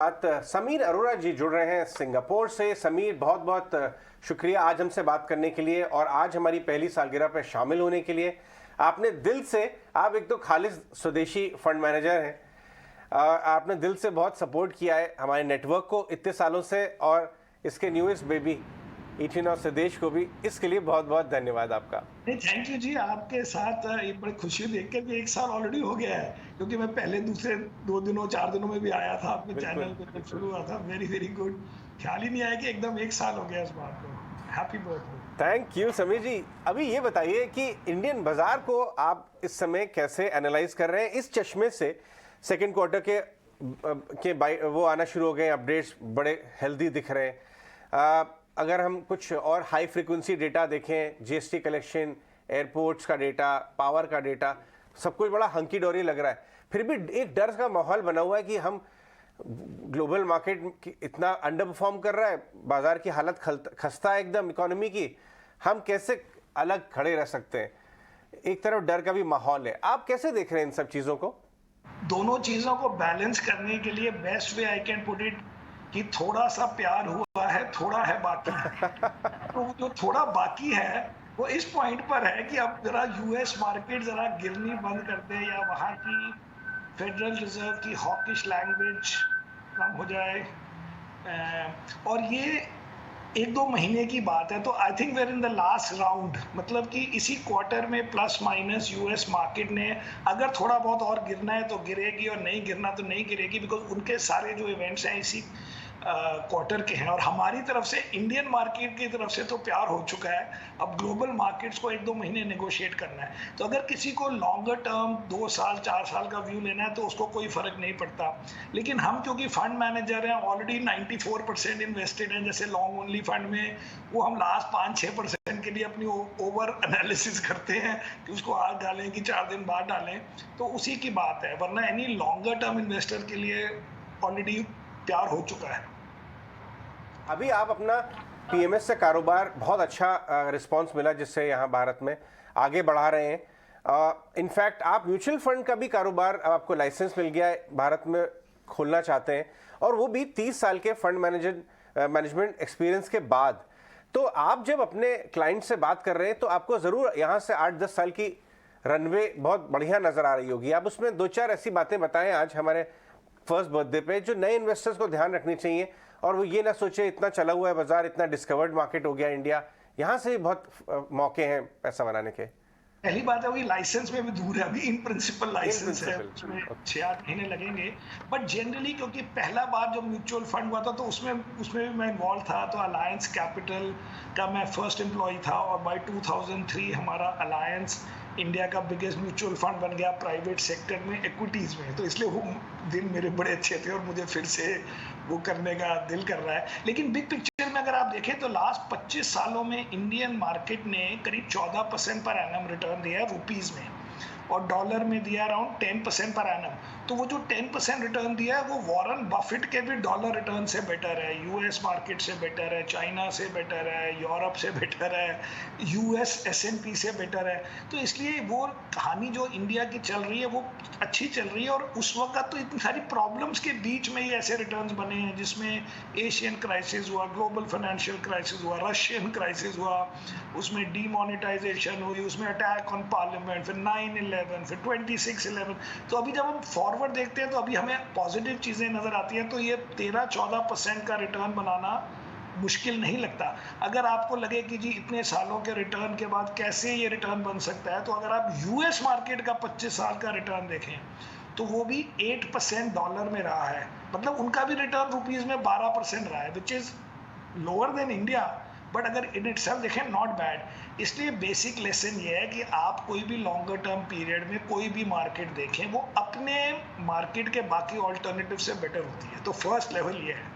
बात समीर अरोड़ा जी जुड़ रहे हैं सिंगापुर से। समीर, बहुत बहुत शुक्रिया आज हमसे बात करने के लिए और आज हमारी पहली सालगिरह पे शामिल होने के लिए। आपने दिल से, आप एक तो खालिस स्वदेशी फंड मैनेजर हैं, आपने दिल से बहुत सपोर्ट किया है हमारे नेटवर्क को इतने सालों से और इसके न्यूएस्ट बेबी 18 और स्वदेश को भी। इसके लिए बहुत बहुत धन्यवाद आपका। नहीं, थैंक यू जी। आपके साथ ये बड़ी खुशी देख के कि 1 साल ऑलरेडी हो गया है, क्योंकि मैं पहले दूसरे 2 दिनों 4 दिनों में भी आया था आपके बिल्कुल चैनल पे जब शुरू हुआ था। Very very good. ख्याल ही नहीं आया कि एकदम 1 साल हो गया इस बात को। Happy birthday. Thank you Sameer ji. अभी ये बताइए कि इंडियन बाजार को आप इस समय कैसे एनालाइज कर रहे हैं इस चश्मे से? सेकेंड क्वार्टर के वो आना शुरू हो गए, अपडेट्स बड़े हेल्दी दिख रहे हैं। अगर हम कुछ और हाई फ्रीक्वेंसी डेटा देखें, जीएसटी कलेक्शन, एयरपोर्ट्स का डेटा, पावर का डेटा, सब कुछ बड़ा हंकी डोरी लग रहा है। फिर भी एक डर का माहौल बना हुआ है कि हम ग्लोबल मार्केट इतना अंडर परफॉर्म कर रहा है, बाजार की हालत खस्ता है एकदम इकोनॉमी की, हम कैसे अलग खड़े रह सकते हैं? एक तरफ डर का भी माहौल है। आप कैसे देख रहे हैं इन सब चीजों को? दोनों चीजों को बैलेंस करने के लिए best way I can put it कि थोड़ा सा प्यार हुआ है, थोड़ा है बाकी। तो जो थोड़ा बाकी है वो इस पॉइंट पर है कि अब जरा यूएस मार्केट जरा गिरनी बंद कर दे, या वहां की फेडरल रिजर्व की हॉकिश लैंग्वेज कम हो जाए। और ये 1-2 महीने की बात है। तो I think where in the last round, मतलब कि इसी क्वार्टर में प्लस माइनस यूएस मार्केट ने अगर थोड़ा बहुत और गिरना है तो गिरेगी, और नहीं गिरना तो नहीं गिरेगी, बिकॉज उनके सारे जो इवेंट्स हैं इसी क्वार्टर के हैं। और हमारी तरफ से, इंडियन मार्केट की तरफ से तो प्यार हो चुका है। अब ग्लोबल मार्केट्स को 1-2 महीने नेगोशिएट करना है। तो अगर किसी को लॉन्गर टर्म 2 साल 4 साल का व्यू लेना है तो उसको कोई फर्क नहीं पड़ता। लेकिन हम क्योंकि फंड मैनेजर हैं, ऑलरेडी 94% इन्वेस्टेड हैं, जैसे लॉन्ग ओनली फंड में वो हम लास्ट 5-6% के लिए अपनी ओवर एनालिसिस करते हैं कि उसको आज डालें कि 4 दिन बाद डालें, तो उसी की बात है। वरना एनी लॉन्गर टर्म इन्वेस्टर के लिए ऑलरेडी प्यार हो चुका है। अभी आप अपना पीएमएस से कारोबार बहुत अच्छा रिस्पांस मिला, जिससे यहाँ भारत में आगे बढ़ा रहे हैं। इनफैक्ट आप म्यूचुअल फंड का भी कारोबार, आपको लाइसेंस मिल गया है, भारत में खोलना चाहते हैं, और वो भी 30 साल के फंड मैनेजमेंट एक्सपीरियंस के बाद। तो आप जब अपने क्लाइंट से बात कर रहे हैं तो आपको ज़रूर यहाँ से 8-10 साल की रनवे बहुत बढ़िया नज़र आ रही होगी। आप उसमें 2-4 ऐसी बातें बताएं आज हमारे फर्स्ट बर्थडे पे जो नए इन्वेस्टर्स को ध्यान रखनी चाहिए, और वो ये ना सोचे इतना चला हुआ है बाजार, इतना डिस्कवर्ड मार्केट हो गया इंडिया, यहाँ से भी बहुत मौके हैं पैसा बनाने के। पहली बात है वही, लाइसेंस में भी दूर है, अभी इन प्रिंसिपल लाइसेंस है, उसमें 6-8 महीने लगेंगे। बट जनरली क्योंकि पहला बार जब म्यूचुअल फंड हुआ था तो उसमें भी मैं इन्वॉल्व था। तो अलायंस कैपिटल का मैं फर्स्ट एम्प्लॉय था, और बाय 2003 हमारा अलायंस इंडिया का बिगेस्ट म्यूचुअल फंड बन गया प्राइवेट सेक्टर में, इक्विटीज में। तो इसलिए वो दिन मेरे बड़े अच्छे थे और मुझे फिर से वो करने का दिल कर रहा है। लेकिन बिग पिक्चर में अगर आप देखें तो लास्ट 25 सालों में इंडियन मार्केट ने करीब 14% पर एनम रिटर्न दिया है रुपीज में, और डॉलर में दिया अराउंड 10% पर एनम। तो वो जो 10% रिटर्न दिया है वो वॉरेन बफेट के भी डॉलर रिटर्न से बेटर है, यूएस मार्केट से बेटर है, चाइना से बेटर है, यूरोप से बेटर है, यूएस एसएनपी से बेटर है। तो इसलिए वो कहानी जो इंडिया की चल रही है वो अच्छी चल रही है। और उस वक्त तो इतनी सारी प्रॉब्लम्स के बीच में ही ऐसे रिटर्न्स बने हैं, जिसमें एशियन क्राइसिस हुआ, ग्लोबल फाइनेंशियल क्राइसिस हुआ, रशियन क्राइसिस हुआ, उसमें डीमोनेटाइजेशन हुई, उसमें अटैक ऑन पार्लियामेंट, फिर 9/11, फिर 26/11। तो अभी जब हम फॉरवर्ड देखते हैं तो अभी हमें पॉजिटिव चीजें नजर आती हैं। तो ये 13-14% का रिटर्न बनाना मुश्किल नहीं लगता। अगर आपको लगे कि जी इतने सालों के रिटर्न के बाद कैसे ये रिटर्न बन सकता है, तो अगर आप यूएस मार्केट का 25 साल का रिटर्न देखें तो वो भी 8% डॉलर में रहा है। मतलब उनका भी रिटर्न रुपीज में 12% रहा है, which is lower than India, but अगर इन इटसेल्फ देखें नॉट बैड। इसलिए बेसिक लेसन ये है कि आप कोई भी लॉन्गर टर्म पीरियड में कोई भी मार्केट देखें, वो अपने मार्केट के बाकी ऑल्टरनेटिव से बेटर होती है। तो फर्स्ट लेवल ये है।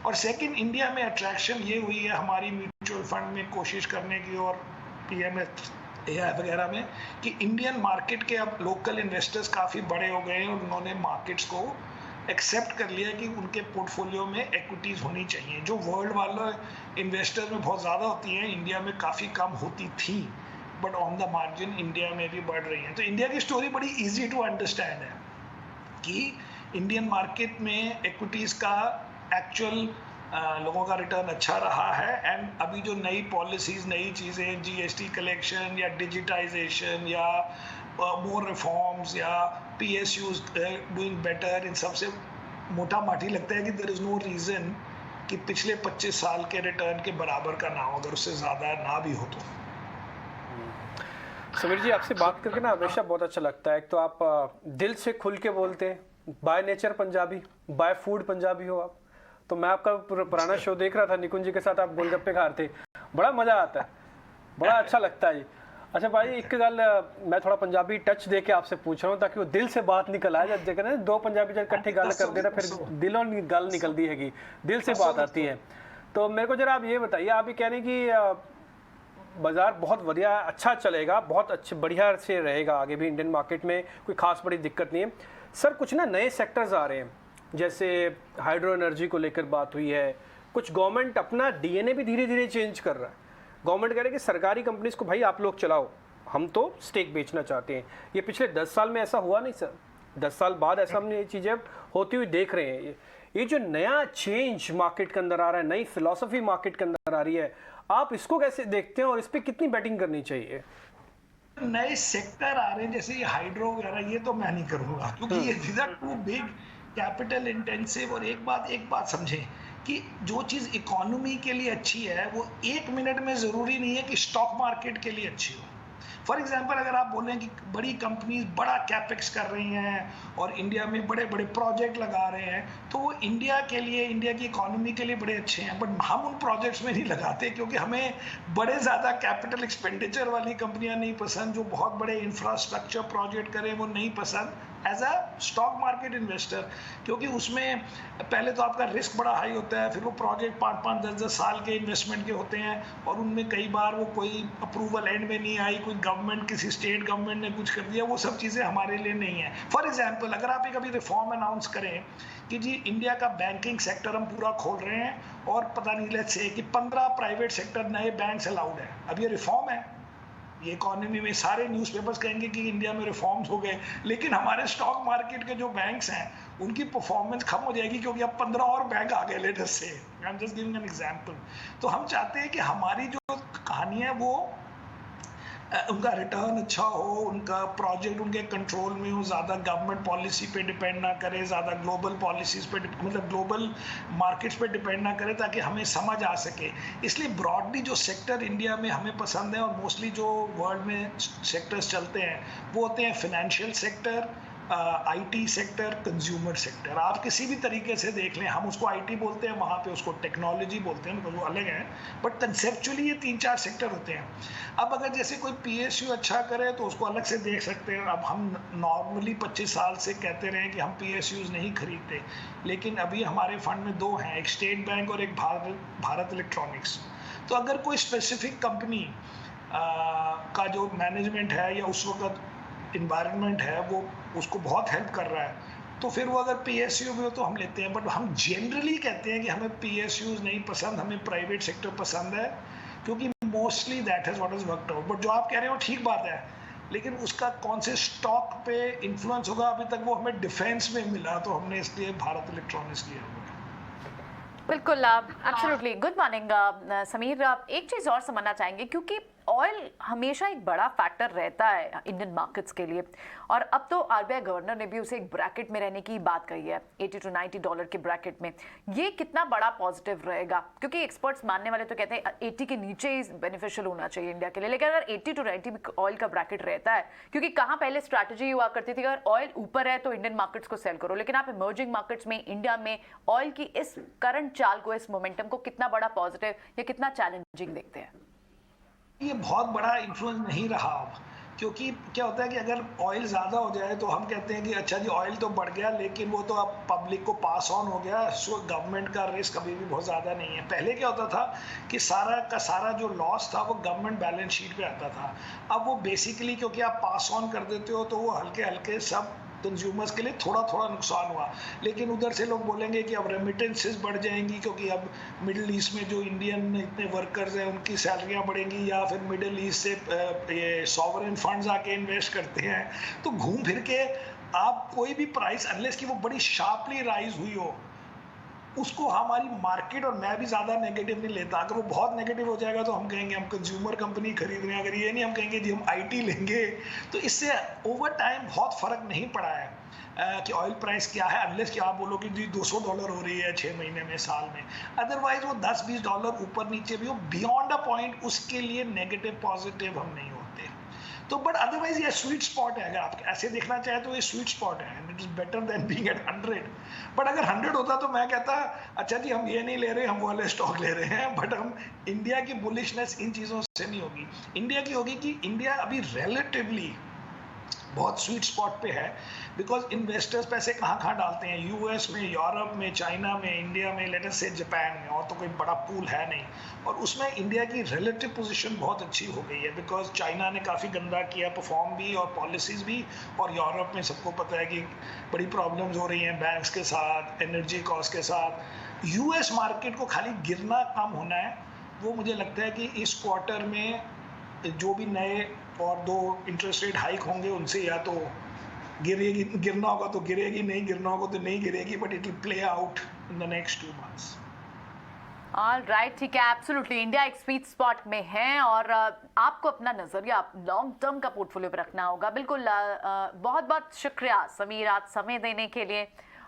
और सेकंड, इंडिया में अट्रैक्शन ये हुई है हमारी म्यूचुअल फंड में कोशिश करने की और पीएमएस एआई वगैरह में, कि इंडियन मार्केट के अब लोकल इन्वेस्टर्स काफ़ी बड़े हो गए हैं और उन्होंने मार्केट्स को एक्सेप्ट कर लिया कि उनके पोर्टफोलियो में इक्विटीज होनी चाहिए, जो वर्ल्ड वाले इन्वेस्टर में बहुत ज़्यादा होती हैं, इंडिया में काफ़ी कम होती थी, but on the margin India में भी बढ़ रही है। तो इंडिया की स्टोरी बड़ी इजी टू अंडरस्टैंड है कि इंडियन मार्केट में इक्विटीज का एक्चुअल लोगों का रिटर्न अच्छा रहा है। एंड अभी जो नई पॉलिसीज, नई चीज़ें, जीएसटी कलेक्शन या डिजिटाइजेशन या मोर रिफॉर्म्स या पीएसयूज डूइंग बेटर, इन सबसे मोटा माटी लगता है कि देयर इज नो रीजन कि पिछले 25 साल के रिटर्न के बराबर का ना हो, अगर उससे ज़्यादा ना भी हो तो। समीर जी, आपसे बात करके ना हमेशा बहुत अच्छा लगता है। एक तो आप दिल से खुल के बोलते हैं, by nature Punjabi, by food Punjabi हो आप। तो मैं आपका पुराना शो देख रहा था, निकुंज जी के साथ आप गोलगप्पे खा रहे थे, बड़ा मजा आता है, बड़ा अच्छा लगता है जी। अच्छा भाई, एक गल मैं थोड़ा पंजाबी टच दे के आपसे पूछ रहा हूँ ताकि वो दिल से बात निकल आए। जब कहते हैं दो पंजाबी जब इकट्ठे गल करते ना फिर दिलों गल निकलती हैगी, दिल से बात आती है। तो मेरे को जरा आप ये बताइए, आप ये कह रहे हैं कि बाजार बहुत बढ़िया अच्छा चलेगा, बहुत अच्छे बढ़िया से रहेगा आगे भी, इंडियन मार्केट में कोई खास बड़ी दिक्कत नहीं है। सर कुछ ना नए सेक्टर्स आ रहे हैं, जैसे हाइड्रो एनर्जी को लेकर बात हुई है, कुछ गवर्नमेंट अपना डीएनए भी धीरे धीरे चेंज कर रहा है। गवर्नमेंट कह रही है कि सरकारी कंपनीज को भाई आप लोग चलाओ, हम तो स्टेक बेचना चाहते हैं। ये पिछले 10 साल में ऐसा हुआ नहीं सर, 10 साल बाद ऐसा हमने ये चीज़ें होती हुई देख रहे हैं। ये जो नया चेंज मार्केट के अंदर आ रहा है, नई फिलॉसफी मार्केट के अंदर आ रही है, आप इसको कैसे देखते हैं और इस पर कितनी बैटिंग करनी चाहिए? नए सेक्टर आ रहे हैं जैसे ये हाइड्रो वगैरह, ये तो मैं नहीं करूंगा क्योंकि ये these are too big capital intensive. और एक बात समझें कि जो चीज़ इकोनॉमी के लिए अच्छी है वो 1 मिनट में ज़रूरी नहीं है कि स्टॉक मार्केट के लिए अच्छी हो। फॉर एग्जाम्पल, अगर आप बोलें कि बड़ी कंपनीज बड़ा कैपेक्स कर रही हैं और इंडिया में बड़े बड़े प्रोजेक्ट लगा रहे हैं, तो वो इंडिया के लिए, इंडिया की इकोनॉमी के लिए बड़े अच्छे हैं, बट हम उन प्रोजेक्ट्स में नहीं लगाते क्योंकि हमें बड़े ज़्यादा कैपिटल एक्सपेंडिचर वाली कंपनियां नहीं पसंद, जो बहुत बड़े इंफ्रास्ट्रक्चर प्रोजेक्ट करें वो नहीं पसंद as a stock market investor, क्योंकि उसमें पहले तो आपका रिस्क बड़ा हाई होता है, फिर वो प्रोजेक्ट 5-5, 10-10 साल के इन्वेस्टमेंट के होते हैं और उनमें कई बार वो कोई अप्रूवल एंड में नहीं आई, कोई गवर्नमेंट, किसी स्टेट गवर्नमेंट ने कुछ कर दिया, वो सब चीज़ें हमारे लिए नहीं है। फॉर एग्जाम्पल, अगर आप एक अभी रिफॉर्म अनाउंस करें कि जी इंडिया का बैंकिंग सेक्टर हम पूरा खोल रहे हैं और पता नहीं लेट्स से कि 15 प्राइवेट सेक्टर नए बैंक अलाउड है, अब ये रिफॉर्म है, ये इकोनॉमी में सारे न्यूज़पेपर्स कहेंगे कि इंडिया में रिफॉर्म्स हो गए, लेकिन हमारे स्टॉक मार्केट के जो बैंक्स हैं उनकी परफॉर्मेंस कम हो जाएगी क्योंकि अब 15 और बैंक आ गए लेटेस्ट से। I am just giving an example. तो हम चाहते हैं कि हमारी जो कहानी है वो उनका रिटर्न अच्छा हो, उनका प्रोजेक्ट उनके कंट्रोल में हो, ज़्यादा गवर्नमेंट पॉलिसी पे डिपेंड ना करे, ज़्यादा ग्लोबल पॉलिसीज़ पे मतलब ग्लोबल मार्केट्स पे डिपेंड ना करे, ताकि हमें समझ आ सके। इसलिए ब्रॉडली जो सेक्टर इंडिया में हमें पसंद है और मोस्टली जो वर्ल्ड में सेक्टर्स चलते हैं वो होते हैं financial sector, IT sector, consumer sector. आप किसी भी तरीके से देख लें, हम उसको आईटी बोलते हैं, वहाँ पे उसको टेक्नोलॉजी बोलते हैं, बिकॉज वो अलग है, बट कंसेप्चुअली ये 3-4 सेक्टर होते हैं। अब अगर जैसे कोई पीएसयू अच्छा करे तो उसको अलग से देख सकते हैं। अब हम नॉर्मली 25 साल से कहते रहे कि हम पीएसयूज नहीं खरीदते, लेकिन अभी हमारे फंड में 2 हैं, एक स्टेट बैंक और एक भारत इलेक्ट्रॉनिक्स। तो अगर कोई स्पेसिफिक कंपनी का जो मैनेजमेंट है या उस वक्त इन्वायरमेंट है वो उसको बहुत हेल्प कर रहा है, तो फिर वो अगर पीएसयू भी हो तो हम लेते हैं। बट हम जनरली कहते हैं कि हमें पीएसयूज नहीं पसंद, हमें प्राइवेट सेक्टर पसंद है, क्योंकि mostly that is what is worked out. But जो आप कह रहे हो ठीक बात है, लेकिन उसका कौन से स्टॉक पे इन्फ्लुएंस होगा, अभी तक वो हमें डिफेंस में मिला, तो हमने इसलिए भारत इलेक्ट्रॉनिक्स लिया हुआ है। बिल्कुल, एब्सोल्युटली। गुड मॉर्निंग समीर, एक चीज़ और समझना चाहेंगे, क्योंकि ऑयल हमेशा एक बड़ा फैक्टर रहता है इंडियन मार्केट्स के लिए, और अब तो आरबीआई गवर्नर ने भी उसे एक ब्रैकेट में रहने की बात कही है, $80 to $90 के ब्रैकेट में। ये कितना बड़ा पॉजिटिव रहेगा? क्योंकि एक्सपर्ट्स मानने वाले तो कहते हैं 80 के नीचे ही बेनिफिशियल होना चाहिए इंडिया के लिए, लेकिन अगर 80 to 90 ऑयल का ब्रैकेट रहता है, क्योंकि कहाँ पहले स्ट्रैटेजी हुआ करती थी अगर ऑयल ऊपर है तो इंडियन मार्केट्स को सेल करो, लेकिन आप इमर्जिंग मार्केट्स में इंडिया में ऑयल की इस करंट चाल को, इस मोमेंटम को कितना बड़ा पॉजिटिव या कितना चैलेंजिंग देखते हैं? ये बहुत बड़ा इन्फ्लुएंस नहीं रहा अब, क्योंकि क्या होता है कि अगर ऑयल ज़्यादा हो जाए तो हम कहते हैं कि अच्छा जी ऑयल तो बढ़ गया, लेकिन वो तो अब पब्लिक को पास ऑन हो गया, सो गवर्नमेंट का रिस्क अभी भी बहुत ज़्यादा नहीं है। पहले क्या होता था कि सारा का सारा जो लॉस था वो गवर्नमेंट बैलेंस शीट पे आता था। अब वो बेसिकली क्योंकि आप पास ऑन कर देते हो तो वो हल्के हल्के सब कंज्यूमर्स के लिए थोड़ा थोड़ा नुकसान हुआ, लेकिन उधर से लोग बोलेंगे कि अब रेमिटेंसेस बढ़ जाएंगी, क्योंकि अब मिडिल ईस्ट में जो इंडियन इतने वर्कर्स हैं उनकी सैलरियां बढ़ेंगी, या फिर मिडिल ईस्ट से ये सॉवरेन फंड्स आके इन्वेस्ट करते हैं, तो घूम फिर के आप कोई भी प्राइस अनलेस कि वो बड़ी शार्पली राइज हुई हो, उसको हमारी मार्केट और मैं भी ज़्यादा नेगेटिव नहीं लेता। अगर वो बहुत नेगेटिव हो जाएगा तो हम कहेंगे हम कंज्यूमर कंपनी खरीद रहे हैं, अगर ये नहीं हम कहेंगे जी हम आईटी लेंगे। तो इससे ओवर टाइम बहुत फ़र्क नहीं पड़ा है कि ऑयल प्राइस क्या है, अनलेस कि आप बोलो कि जी $200 हो रही है 6 महीने में, साल में। अदरवाइज वो $10-20 ऊपर नीचे भी हो, बियॉन्ड अ पॉइंट उसके लिए नेगेटिव पॉजिटिव हम नहीं होते। तो बट अदरवाइज ये स्वीट स्पॉट है, अगर आप ऐसे देखना चाहे तो ये स्वीट स्पॉट है and it is better than being at 100। But अगर 100 होता तो मैं कहता अच्छा जी हम ये नहीं ले रहे, हम वो वाले स्टॉक ले रहे हैं। बट हम इंडिया की बुलिशनेस इन चीज़ों से नहीं होगी, इंडिया की होगी कि इंडिया अभी रिलेटिवली बहुत स्वीट स्पॉट पे है, बिकॉज इन्वेस्टर्स पैसे कहाँ डालते हैं, यूएस में, यूरोप में, चाइना में, इंडिया में, लेट अस से जापान में, और तो कोई बड़ा पूल है नहीं। और उसमें इंडिया की रिलेटिव पोजीशन बहुत अच्छी हो गई है, बिकॉज चाइना ने काफ़ी गंदा किया परफॉर्म भी और पॉलिसीज़ भी, और यूरोप में सबको पता है कि बड़ी प्रॉब्लम्स हो रही हैं बैंक्स के साथ, एनर्जी कॉस्ट के साथ। यूएस मार्केट को खाली गिरना कम होना है, वो मुझे लगता है कि इस क्वार्टर में जो भी नए और 2 इंटरेस्ट रेट हाइक होंगे उनसे या तो गिरेगी, गिरना होगा तो गिरेगी, नहीं गिरना होगा तो नहीं गिरेगी, but it will play out in the next 2 months. All right, ठीक है, एब्सोल्युटली इंडिया एक स्वीट स्पॉट में है और आपको अपना नजरिया लॉन्ग टर्म का पोर्टफोलियो पर रखना होगा। बिल्कुल, बहुत बहुत शुक्रिया समीर आज समय देने के लिए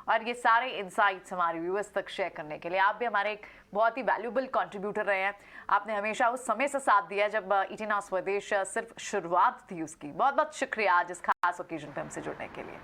और ये सारे इंसाइट्स हमारे व्यूअर्स तक शेयर करने के लिए। आप भी हमारे एक बहुत ही वैल्यूबल कंट्रीब्यूटर रहे हैं। आपने हमेशा उस समय से साथ दिया जब ईटी नाउ स्वदेश सिर्फ शुरुआत थी उसकी। बहुत बहुत शुक्रिया आज इस खास ओकेजन पे हमसे जुड़ने के लिए।